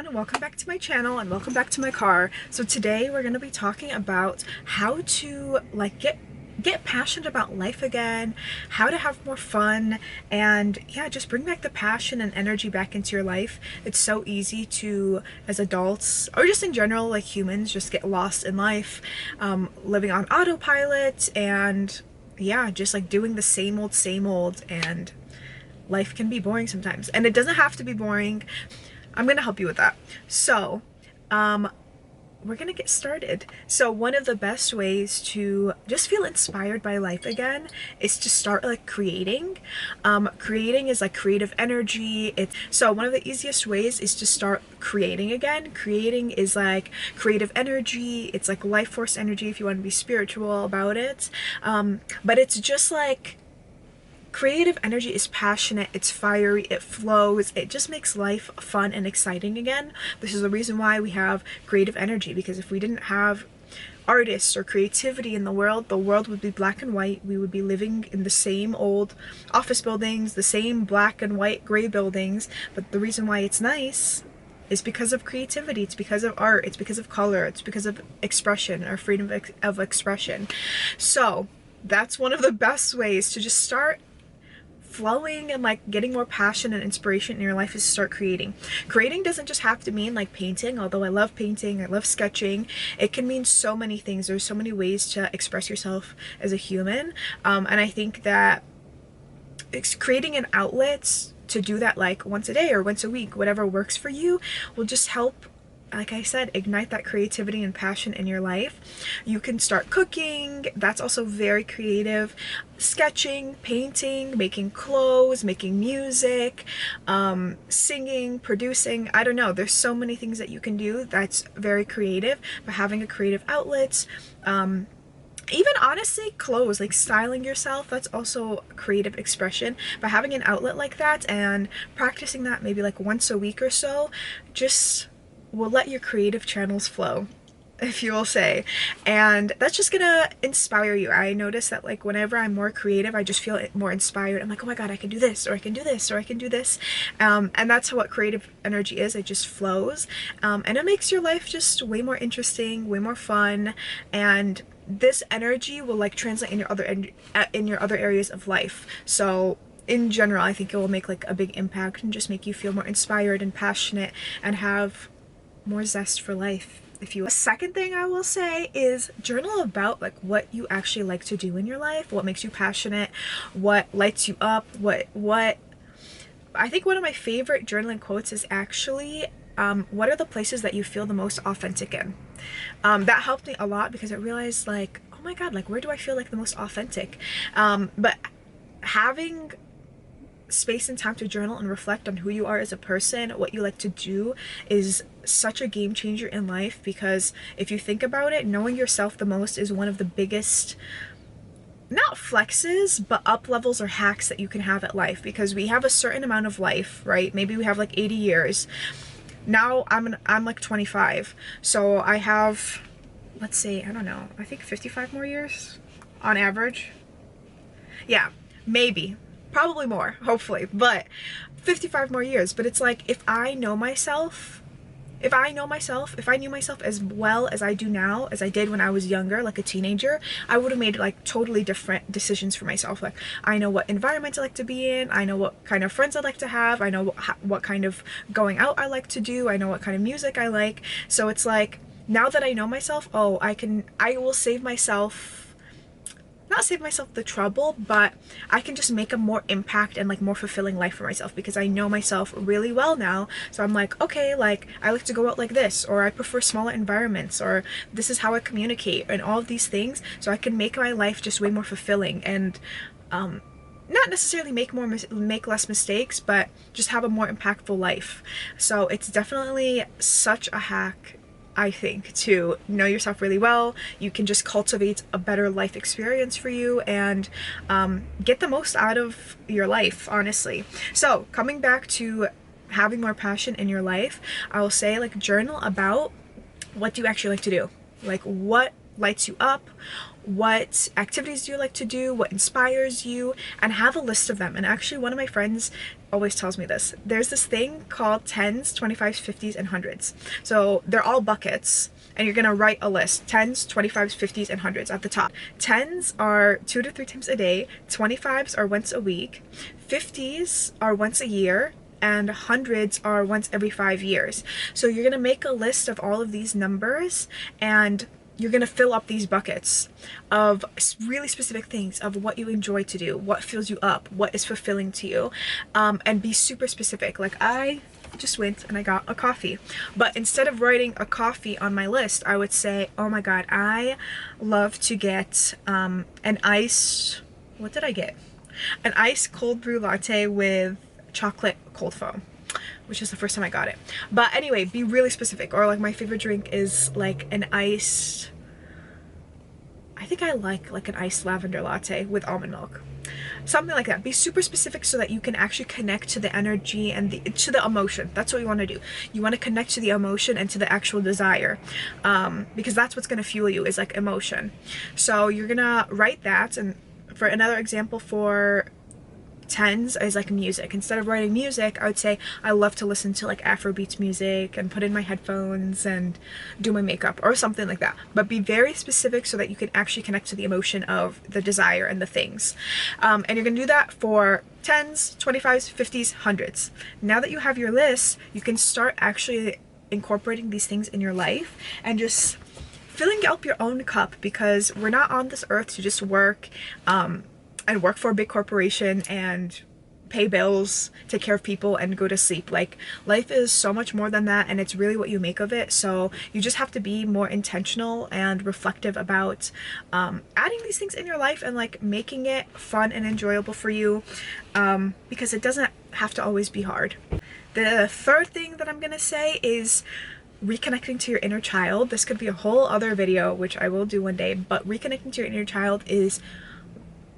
everyone, welcome back to my channel and welcome back to my car. So today we're going to be talking about how to get passionate about life again, how to have more fun, and yeah, just bring back the passion and energy back into your life. It's so easy to, as adults or just in general, like humans, just get lost in life, living on autopilot, and yeah, just like doing the same old, and life can be boring sometimes, and it doesn't have to be boring. I'm gonna help you with that. So we're gonna get started. So one of the best ways to just feel inspired by life again is to start like creating. Creating is like creative energy. So one of the easiest ways is to start creating again. Creating is like creative energy. It's like life force energy if you want to be spiritual about it. But it's just like creative energy is passionate, it's fiery, it flows, it just makes life fun and exciting again. This is the reason why we have creative energy, because if we didn't have artists or creativity in the world would be black and white. We would be living in the same old office buildings, the same black and white gray buildings. But the reason why it's nice is because of creativity, it's because of art, it's because of color, it's because of expression or freedom of expression. So that's one of the best ways to just start flowing and like getting more passion and inspiration in your life, is start creating. Creating doesn't just have to mean like painting, although I love painting, I love sketching. It can mean so many things. There's so many ways to express yourself as a human, and I think that it's creating an outlet to do that like once a day or once a week, whatever works for you, will just help, like I said, ignite that creativity and passion in your life. You can start cooking, that's also very creative. Sketching, painting, making clothes, making music, singing, producing, I don't know, there's so many things that you can do that's very creative. But having a creative outlet, even honestly clothes, like styling yourself, that's also creative expression. But having an outlet like that and practicing that maybe like once a week or so, just will let your creative channels flow, if you will say, and that's just gonna inspire you. I notice that like whenever I'm more creative, I just feel more inspired. I'm like, oh my god, I can do this, or I can do this, or I can do this, and that's what creative energy is. It just flows, and it makes your life just way more interesting, way more fun, and this energy will like translate in your other areas of life. So in general, I think it will make like a big impact and just make you feel more inspired and passionate and have more zest for life, if you will. The second thing I will say is journal about like what you actually like to do in your life, what makes you passionate, what lights you up, what I think one of my favorite journaling quotes is actually what are the places that you feel the most authentic in? That helped me a lot, because I realized like, oh my god, like where do I feel like the most authentic? But having space and time to journal and reflect on who you are as a person, what you like to do, is such a game changer in life. Because if you think about it, knowing yourself the most is one of the biggest, not flexes, but up levels or hacks that you can have at life. Because we have a certain amount of life, right? Maybe we have like 80 years. Now I'm like 25, so I have, let's say, I don't know, I think 55 more years on average. Yeah, maybe. Probably more, hopefully, but 55 more years. But it's like, if I knew myself as well as I do now, as I did when I was younger, like a teenager, I would have made like totally different decisions for myself. Like, I know what environment I like to be in, I know what kind of friends I like to have, I know what kind of going out I like to do, I know what kind of music I like. So it's like, now that I know myself, oh, I will save myself, not save myself the trouble, but I can just make a more impact and like more fulfilling life for myself, because I know myself really well now. So I'm like, okay, like I like to go out like this, or I prefer smaller environments, or this is how I communicate, and all of these things, so I can make my life just way more fulfilling, and not necessarily make less mistakes, but just have a more impactful life. So it's definitely such a hack, I think, to know yourself really well. You can just cultivate a better life experience for you, and get the most out of your life, honestly. So coming back to having more passion in your life, I will say like journal about what do you actually like to do. Like what lights you up, what activities do you like to do, what inspires you, and have a list of them. And actually one of my friends always tells me this. There's this thing called 10s, 25s, 50s, and 100s. So they're all buckets, and you're gonna write a list: 10s, 25s, 50s, and 100s at the top. 10s are 2 to 3 times a day, 25s are once a week, 50s are once a year, and 100s are once every 5 years. So you're gonna make a list of all of these numbers, and you're gonna fill up these buckets of really specific things of what you enjoy to do, what fills you up, what is fulfilling to you, and be super specific. Like I just went and I got a coffee, but instead of writing a coffee on my list, I would say, oh my god, I love to get an iced, what did I get? An iced cold brew latte with chocolate cold foam, which is the first time I got it. But anyway, be really specific. Or like my favorite drink is like an iced, I think I like an iced lavender latte with almond milk. Something like that. Be super specific so that you can actually connect to the energy and to the emotion. That's what you want to do. You want to connect to the emotion and to the actual desire, because that's what's going to fuel you, is like emotion. So you're gonna write that. And for another example for 10s is like music. Instead of writing music, I would say I love to listen to like Afrobeats music and put in my headphones and do my makeup or something like that. But be very specific so that you can actually connect to the emotion of the desire and the things. And you're gonna do that for 10s, 25s, 50s, 100s. Now that you have your list, you can start actually incorporating these things in your life and just filling up your own cup, because we're not on this earth to just work and work for a big corporation and pay bills, take care of people, and go to sleep. Like, life is so much more than that, and it's really what you make of it. So you just have to be more intentional and reflective about adding these things in your life and like making it fun and enjoyable for you, because it doesn't have to always be hard. The third thing that I'm gonna say is reconnecting to your inner child. This could be a whole other video, which I will do one day, but reconnecting to your inner child is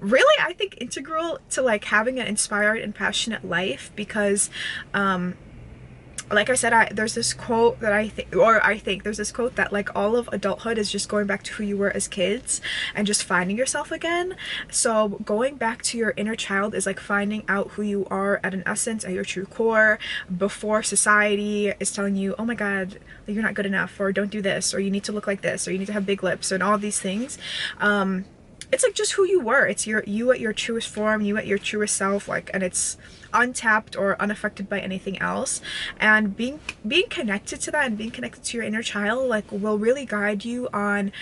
really, I think, integral to like having an inspired and passionate life, because like I said, there's this quote that I think there's this quote that like all of adulthood is just going back to who you were as kids and just finding yourself again. So going back to your inner child is like finding out who you are at an essence, at your true core, before society is telling you, oh my god, you're not good enough, or don't do this, or you need to look like this, or you need to have big lips, and all these things. It's like just who you were. It's you at your truest form, you at your truest self, like, and it's untapped or unaffected by anything else. And being connected to that and being connected to your inner child like will really guide you on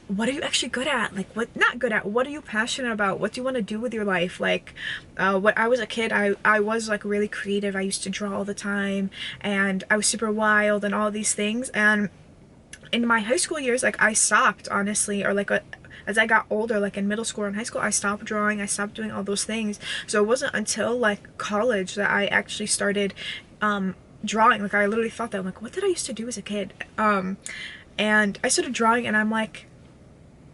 what are you actually good at, like what not good at, what are you passionate about, what do you want to do with your life. Like when I was a kid, I was like really creative. I used to draw all the time, and I was super wild and all these things. And in my high school years, like I stopped, honestly, or like as I got older, like in middle school and high school, I stopped drawing, I stopped doing all those things. So it wasn't until like college that I actually started drawing. Like I literally thought that, I'm like, what did I used to do as a kid? And I started drawing, and I'm like,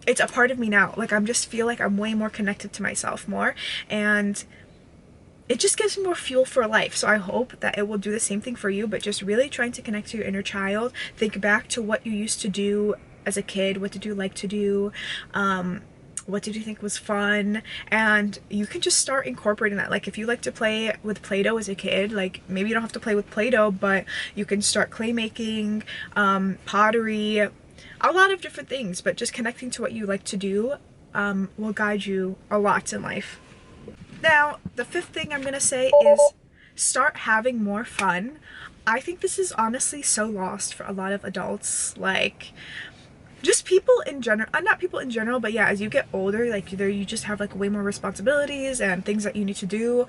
it's a part of me now. Like I'm just feel like I'm way more connected to myself more, and it just gives me more fuel for life. So I hope that it will do the same thing for you, but just really trying to connect to your inner child. Think back to what you used to do as a kid. What did you like to do? What did you think was fun? And you can just start incorporating that. Like if you like to play with Play-Doh as a kid, like maybe you don't have to play with Play-Doh, but you can start clay making, pottery, a lot of different things. But just connecting to what you like to do will guide you a lot in life. Now, the fifth thing I'm gonna say is start having more fun. I think this is honestly so lost for a lot of adults. Like, just people in general, not people in general, but yeah, as you get older, like either you just have like way more responsibilities and things that you need to do,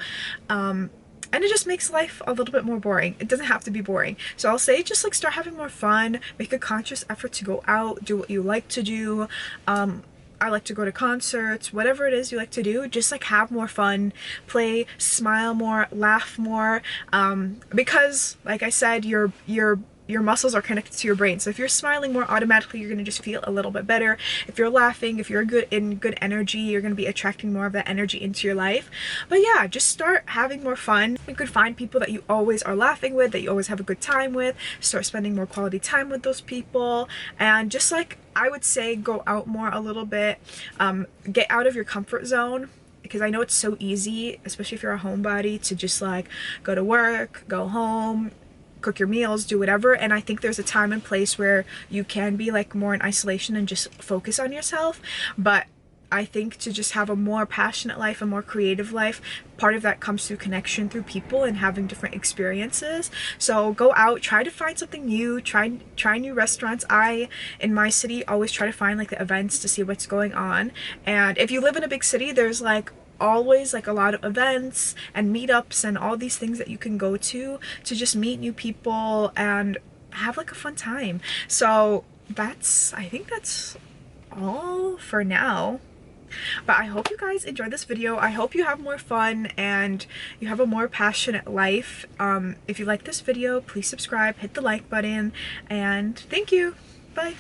and it just makes life a little bit more boring. It doesn't have to be boring. So I'll say just like start having more fun, make a conscious effort to go out, do what you like to do. I like to go to concerts, whatever it is you like to do, just like have more fun, play, smile more, laugh more, because like I said, your your muscles are connected to your brain. So if you're smiling more, automatically you're going to just feel a little bit better. If you're laughing, if you're in good energy, you're going to be attracting more of that energy into your life. But yeah, just start having more fun. You could find people that you always are laughing with, that you always have a good time with. Start spending more quality time with those people, and just like I would say, go out more a little bit. Get out of your comfort zone, because I know it's so easy, especially if you're a homebody, to just like go to work, go home, cook your meals, do whatever. And I think there's a time and place where you can be like more in isolation and just focus on yourself. But I think to just have a more passionate life, a more creative life, part of that comes through connection, through people, and having different experiences. So go out, try to find something new, try new restaurants. I, in my city, always try to find like the events to see what's going on. And if you live in a big city, there's like always like a lot of events and meetups and all these things that you can go to just meet new people and have like a fun time. So I think that's all for now. But I hope you guys enjoyed this video. I hope you have more fun and you have a more passionate life. If you like this video, please subscribe, hit the like button, and thank you. Bye.